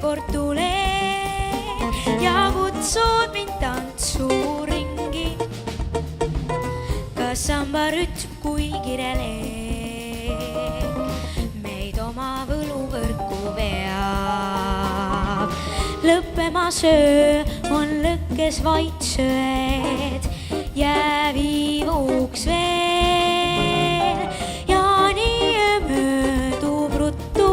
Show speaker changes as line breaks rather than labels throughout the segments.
kord tulen ja kutsud mind tantsuringi. Kas samba rütm kui kirelek meid oma võluvõrku veab. Lõppemas öö on lõkkes vaid söed, jää viivuks veel ja nii möödub ruttu,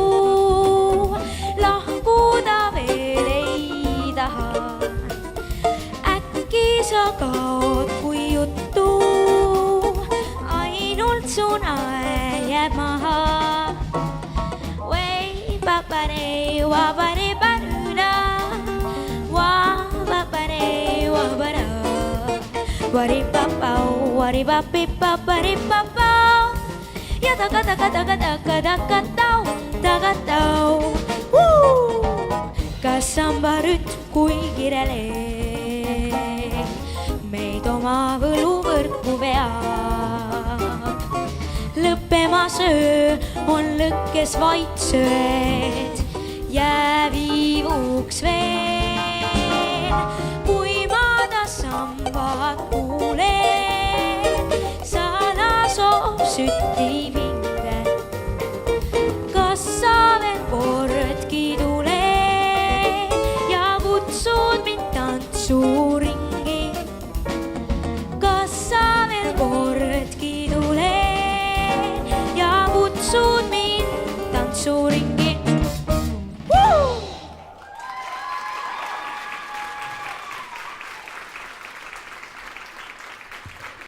lahkuda veel ei taha. Äkki sa kaod kui juttu, ainult su naer jääb maha. Way papare wabare baruna, wabare wabara, wari papau, wari papi papari papau, ja tagatau. Kas samba rütm kui kirelek meid oma võluvõrku veab. Lõppemas öö on lõkkes vaid söed, jää viivuks veel. Kui ma ta samba kuulen, sa la soov sütti